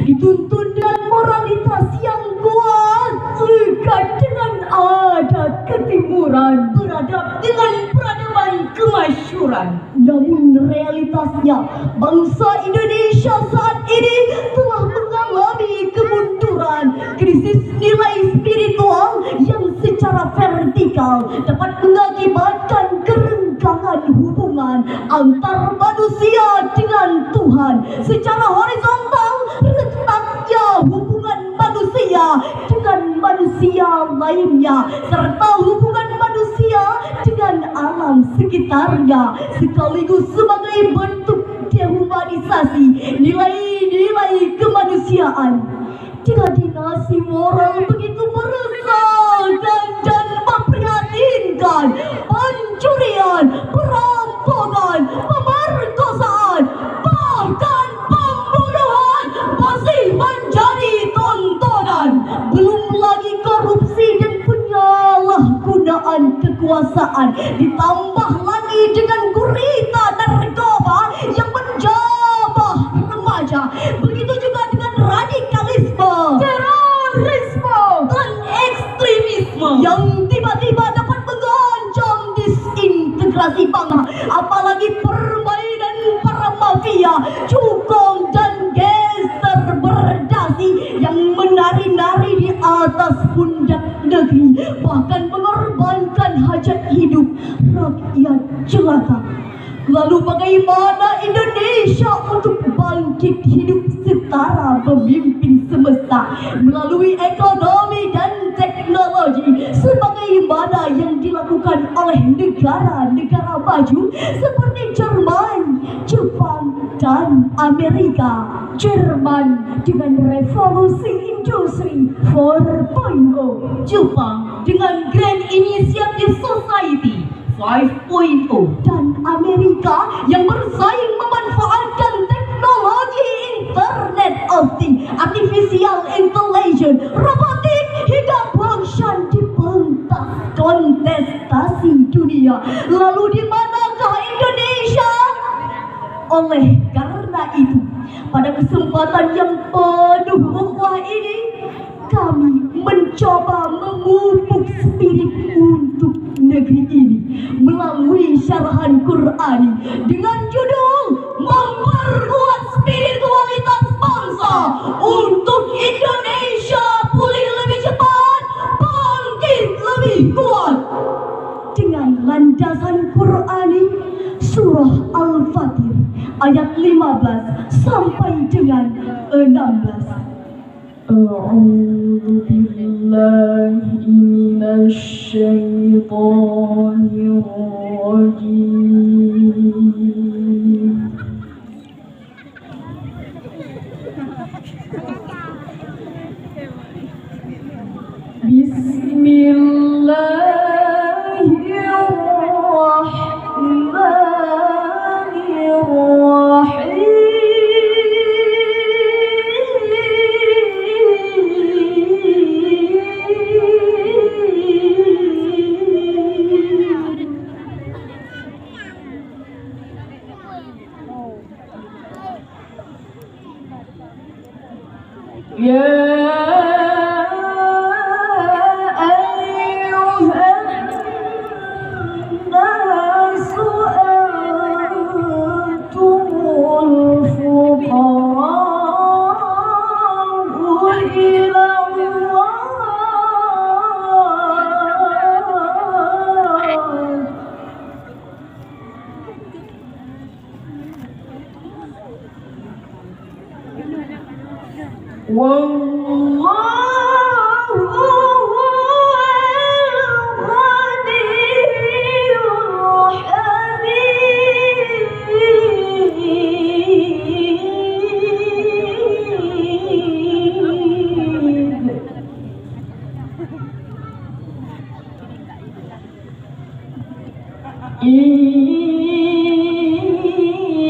dituntun dengan moralitas yang kuat, dekat dengan adat ketimuran, beradab dengan peradaban kemasyhuran. Namun realitasnya, bangsa Indonesia saat ini telah mengalami kemunduran, krisis nilai spiritual yang secara vertikal dapat mengakibatkan kerenggangan hubungan antar manusia dengan Tuhan. Secara horizontal, retaknya hubungan manusia dengan manusia lainnya, serta hubungan manusia dengan alam sekitarnya, sekaligus sebagai bentuk dehumanisasi nilai-nilai kemanusiaan. Degradasi moral begitu meresahkan dan memprihatinkan. Pencurian, perampokan, pemerkosaan, bahkan pembunuhan masih menjadi tontonan. Belum lagi korupsi dan penyalahgunaan kekuasaan, ditambah lagi dengan gurita narkoba yang menjamah remaja. Begitu juga dengan radikalisme, terorisme, dan ekstremisme yang tiba-tiba dapat mengancam disintegrasi bangsa. Apalagi permainan para mafia, cukong dan gangster berdasi yang menari-nari di atas pundak negeri, bahkan mengorbankan hajat hidup rakyat jelata. Lalu bagaimana Indonesia untuk bangkit hidup setara memimpin semesta melalui ekonomi dan teknologi sebagaimana yang dilakukan oleh negara-negara maju seperti Jerman, Jepang, dan Amerika. Jerman dengan revolusi industri 4.0, Jepang dengan Grand Initiative Society 5.0, dan Amerika yang bersaing memanfaatkan teknologi Internet of Things, Artificial Intelligence, robotik, hingga blockchain di pentas kontestasi dunia. Lalu di manakah Indonesia? Oleh karena itu, pada kesempatan yang penuh ukhuwah ini, kami mencoba memupuk spirit untuk negeri ini melalui syarahan Qur'ani dengan judul Memperkuat Spiritualitas Bangsa untuk Indonesia Pulih Lebih Cepat, Bangkit Lebih Kuat, dengan landasan Qur'ani Surah Al-Fatir ayat 15 sampai dengan 16. أعوذ بالله من الشيطان الرجيم بسم الله الرحمن الرحيم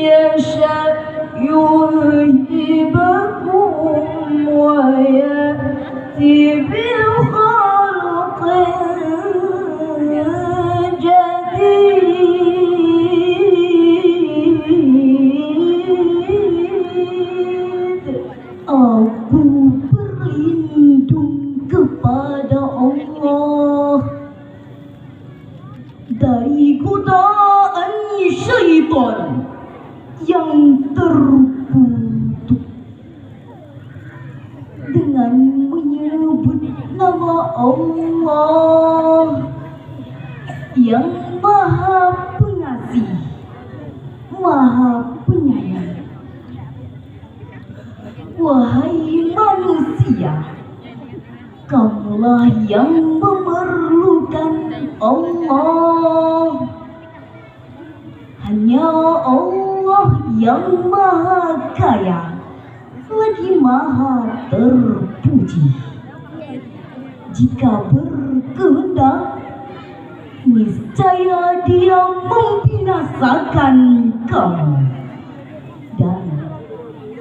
يشأ يذهبكم ويأتي Aku berlindung kepada Allah dari godaan syaitan yang terkutuk dengan menyebut nama Allah yang Maha Pengasih, Maha Penyayang. Wahai manusia, kamulah yang memerlukan Allah. Hanya Allah yang Maha Kaya, lagi Maha Terpuji. Jika berkehendak, niscaya Dia membinasakan kamu dan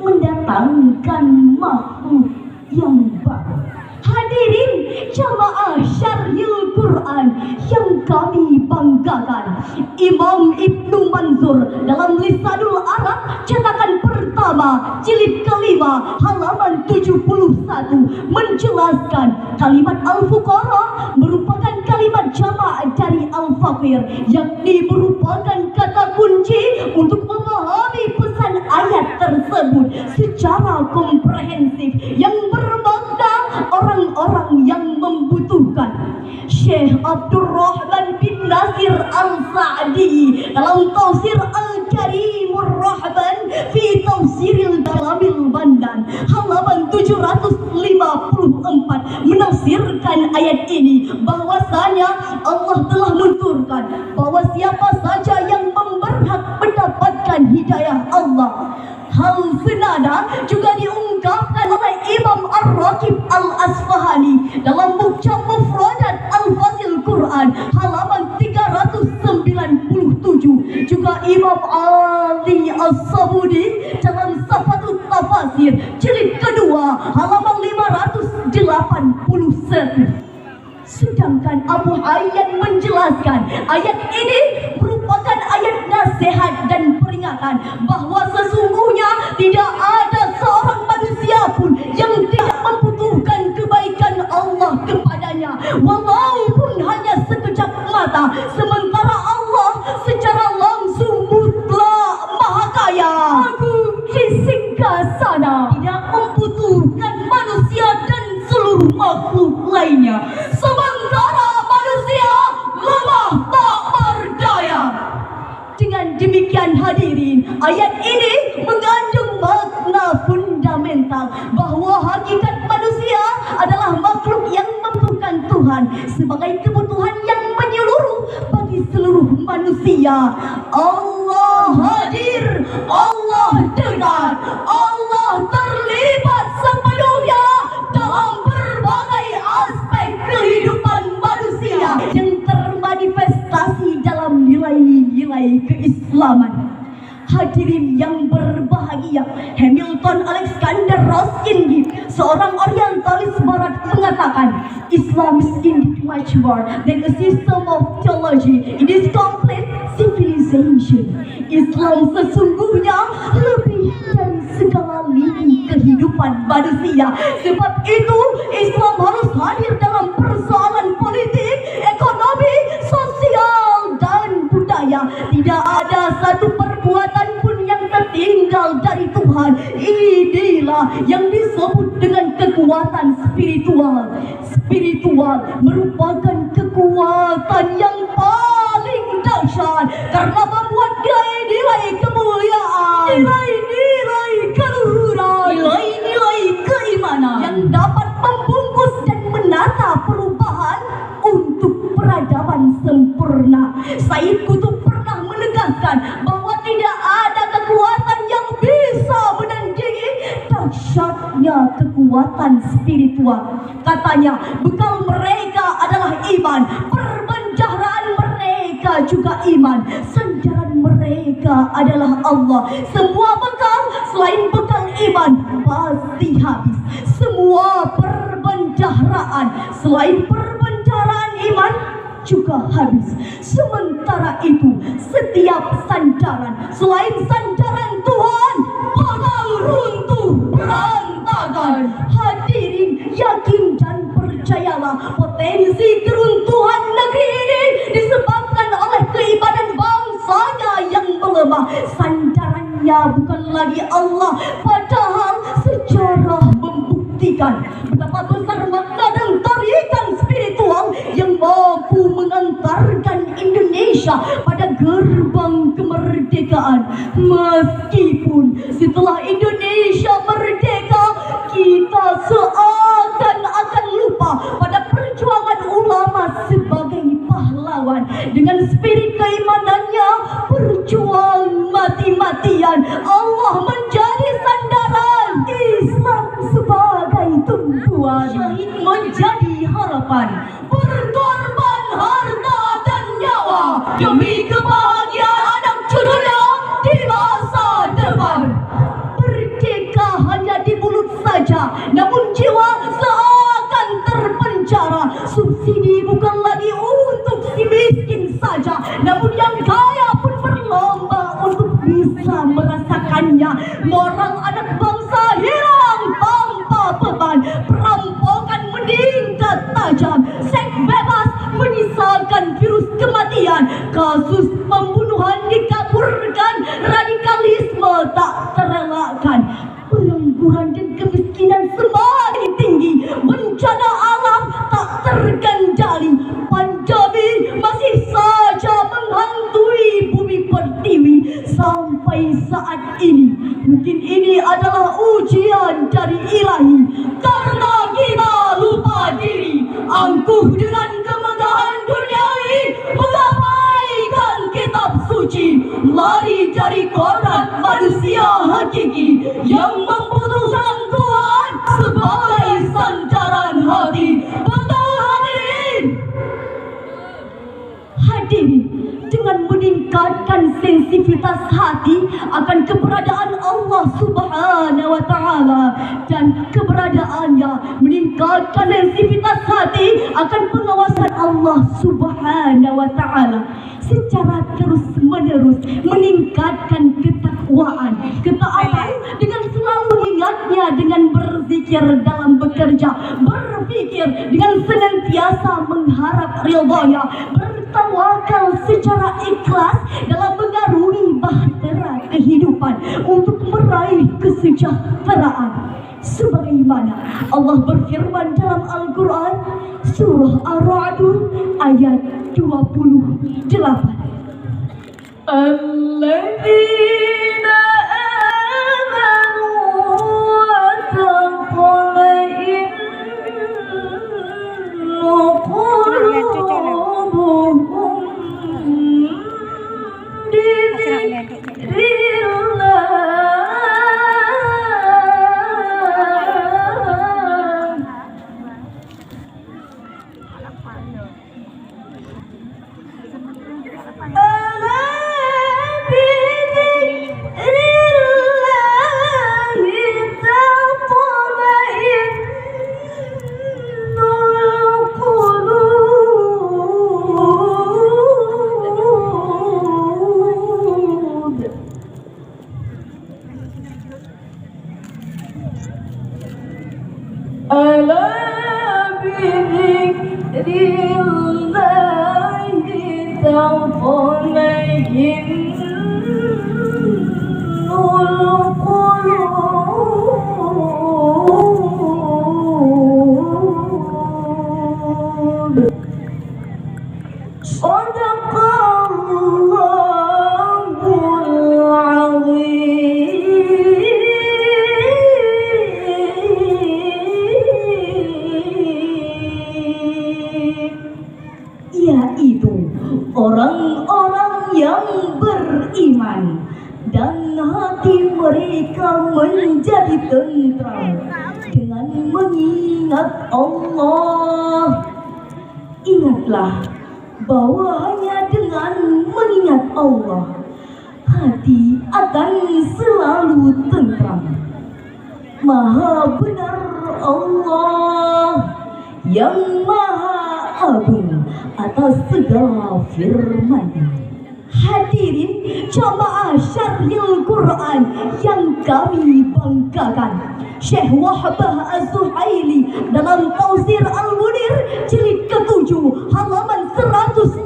mendatangkan makhluk yang baru. Hadirin jamaah Syarhil Quran yang kami banggakan, Imam Ibnu Manzur dalam Lisanul Arab cetakan pertama jilid kelima halaman 71 menjelaskan kalimat Al-Fuqara merupakan kalimat jamak dari Al-Faqir, yakni merupakan kata kunci untuk memahami pesan ayat tersebut secara komprehensif yang bermakna orang-orang yang membutuhkan. Syekh Abdurrahman bin Nasir Al-Sa'di dalam tafsir Al-Karimur Rahman fi Tafsiril Kalamil Bandan halaman 754 menafsirkan ayat ini bahwasanya Allah telah menuturkan bahwa siapa saja yang berhak mendapatkan hidayah Allah. Hal senada juga diungkapkan oleh Imam Ar-Raqib Al-Asfahani dalam Mu'jam Mufradat Al-Fasil Quran halaman 397. Juga Imam Ali As-Sabuni dalam Safatut Tafasir jilid kedua halaman 581. Sedangkan Abu Hayyan menjelaskan ayat ini merupakan ayat nasihat dan peringatan bahwa sesungguhnya tidak ada seorang manusia pun yang tidak membutuhkan kebaikan Allah kepadanya, walaupun hanya sekejap mata, sementara Allah secara langsung mutlak Maha Kaya, Agung Singgasana, tidak membutuhkan manusia dan seluruh makhluk lainnya, sementara manusia lemah tak berdaya. Dengan demikian hadirin, ayat ini mengandung makna fundamental bahwa hakikat manusia adalah makhluk yang membutuhkan Tuhan sebagai kebutuhan yang menyeluruh bagi seluruh manusia. Allah hadir, Allah dengar, Allah terlibat sepenuhnya dalam berbagai aspek kehidupan manusia yang termanifestasi dalam nilai-nilai keislaman. Hadirin yang berbahagia, Hamilton Alexander Ruskin, seorang orientalis barat, mengatakan Islam is indeed much more than a system of theology. It is complete civilization. Islam sesungguhnya lebih dari segala lini kehidupan manusia. Sebab itu Islam harus hadir dalam persoalan politik, ekonomi, sosial, dan budaya. Tidak ada satu perbuatan pun yang tertinggal dari Tuhan. Inilah yang disebut dengan kekuatan spiritual. Spiritual merupakan kekuatan yang paling dahsyat karena membuat nilai-nilai kemuliaan, nilai-nilai keluhuran, nilai-nilai keimanan yang dapat membungkus dan menata perubahan untuk peradaban sempurna. Said Qutb pernah menegaskan bahwa tidak ada kekuatan yang bisa menandingi dahsyatnya kekuatan spiritual. Katanya, bekal mereka adalah iman, perbendaharaan mereka juga iman, sandaran mereka adalah Allah. Semua bekal selain bekal iman pasti habis. Semua perbendaharaan selain perbendaharaan iman juga habis. Sementara itu, setiap sandaran selain sandaran Tuhan bakal runtuh berantakan. berantakan. Hadirin, yakin dan percayalah, potensi keruntuhan negeri ini disebabkan oleh keimanan bangsanya yang melemah. Sandarannya bukan lagi Allah, padahal sejarah membuktikan betapa besar makna dan tarikan spiritual yang mampu mengantarkan Indonesia pada gerbang kemerdekaan. Meskipun setelah Indonesia merdeka, kita seakan-akan lupa pada perjuangan ulama sebagai pahlawan. Dengan spirit keimanannya berjuang mati-matian, Allah menjadi sandaran, Islam sebagai tumpuan, syahid menjadi harapan, berkorban harta dan nyawa demi kebahagiaan anak cucunya di masa depan. Merdeka hanya di mulut saja, namun jiwa seakan terpenjara. Subsidi bukan lagi untuk si miskin saja, namun yang kaya pun berlomba untuk bisa merasakannya. Moral anak bangsa hilang tanpa beban, perampokan meningkat tajam, seks bebas menyisakan virus kematian, kasus pembunuhan dikaburkan, radikalisme tak terelakkan, pengangguran dan kemiskinan semakin tinggi, bencana alam tak terkendali, pandemi masih saja menghantui bumi pertiwi. Sampai saat ini, mungkin ini adalah ujian dari ilahi, karena kita lupa diri, angkuh dengan kemegahan duniawi, mengabaikan kitab suci, lari dari kodrat manusia hakiki yang membutuhkan Tuhan sebagai sandaran hati. Betul hadirin? Hadirin, dengan meningkatkan sensitivitas hati akan keberadaan Allah Subhanahu wa Ta'ala dan keberadaannya, meningkatkan sensitivitas hati akan pengawasan Allah Subhanahu wa Ta'ala secara terus-menerus, meningkatkan ketakwaan, ketaatan dengan selalu ingatnya, dengan berzikir dalam bekerja, berpikir dengan senantiasa mengharap ridhonya, bertawakal secara ikhlas dalam mengarungi bahtera kehidupan untuk meraih kesejahteraan. Sebagaimana Allah berfirman dalam Al-Quran, surah Ar-Ra'd ayat 28. Alladzina amanu wa tatma'innu qulubuhum bi dzikrillah. Yaitu orang-orang yang beriman dan hati mereka menjadi tentram dengan mengingat Allah. Ingatlah bahwa hanya dengan mengingat Allah, hati akan selalu tentram. Maha benar Allah yang maha agung atas segala firman-Nya. Hadirin jamaah Syarhil Quran yang kami banggakan, Syekh Wahbah Az-Zuhaili dalam Tafsir Al-Munir jilid ke-7 halaman 165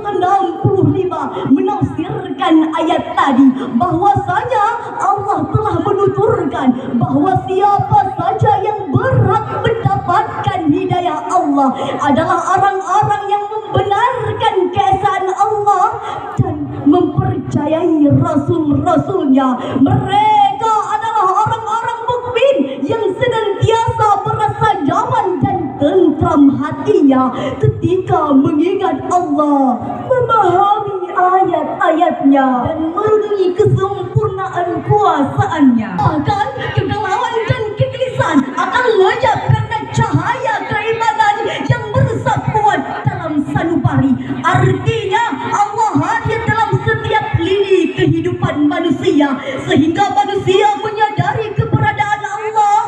menafsirkan ayat tadi bahwasanya Allah telah menuturkan bahwa siapa saja yang berhak mendapatkan hidayah Allah adalah orang-orang yang membenarkan keesaan Allah dan mempercayai Rasul-Rasulnya. Mereka adalah orang-orang mukmin yang senantiasa merasa nyaman dan tentram hatinya ketika mengingat Allah, memahami ayat-ayatnya dan merenungi kesempurnaan kuasaannya. Bahkan kegalauan dan kegelisahan akan lenyap karena cahaya keimanan yang meresap kuat dalam sanubari. Artinya Allah hadir dalam setiap lini kehidupan manusia sehingga manusia menyadari keberadaan Allah,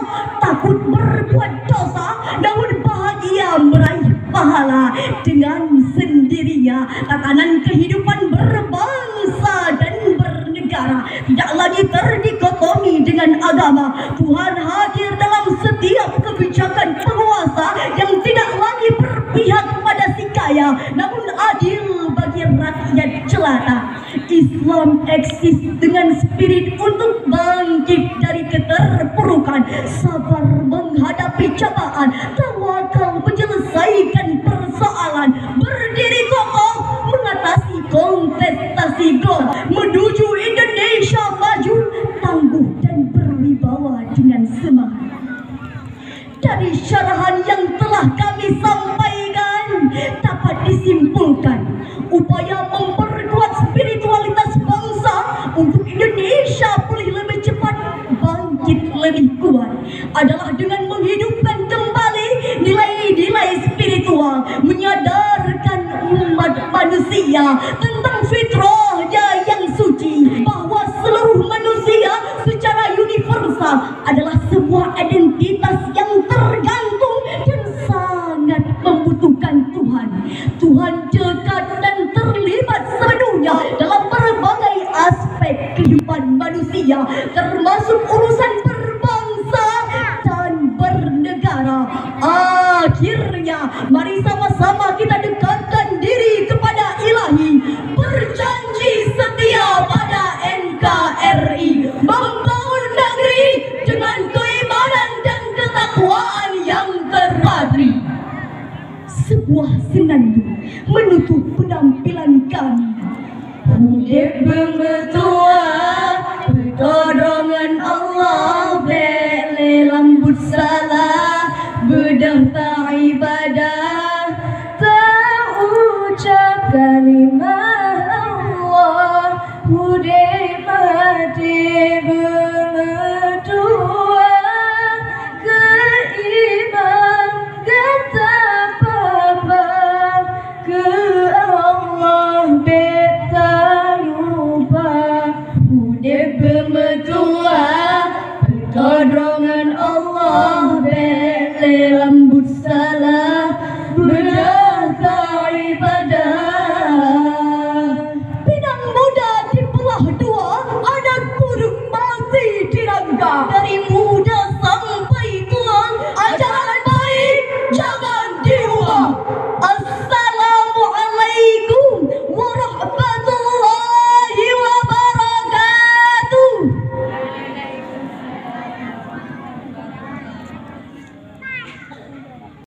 takut berbuat dosa, namun bahagia meraih pahala dengan sendirinya. Tatanan kehidupan berbangsa dan bernegara tidak lagi terdikotomi dengan agama. Tuhan hadir dalam setiap kebijakan penguasa yang tidak lagi berpihak pada si kaya, namun adil bagi rakyat jelata. Islam eksis dengan spirit untuk bangkit dari keterpurukan, sabar menghadapi cobaan, tawakal menyelesaikan persoalan, berdiri kokoh mengatasi kontestasi global, menuju Indonesia maju, tangguh dan berwibawa dengan semangat. Dari syarahan yang telah kami sampaikan dapat disimpulkan upaya memperkuat spiritualitas bangsa untuk Indonesia pulih lebih cepat, bangkit lebih kuat adalah dengan menghidupkan kembali nilai-nilai spiritual, menyadarkan umat manusia tentang fitrahnya yang suci, bahwa seluruh manusia secara universal adalah sebuah identitas yang tergantung dan sangat membutuhkan Tuhan. Tuhan dekat dan terlibat sepenuhnya dalam berbagai aspek kehidupan manusia, termasuk urusan berbangsa dan bernegara. Akhirnya, mari sama-sama kita dekatkan diri kepada Ilahi, berjanji setia pada NKRI, membangun negeri dengan keimanan dan ketakwaan yang terpatri. Sebuah senandung menutup penampilan kami. Hidup bertuah, bertodong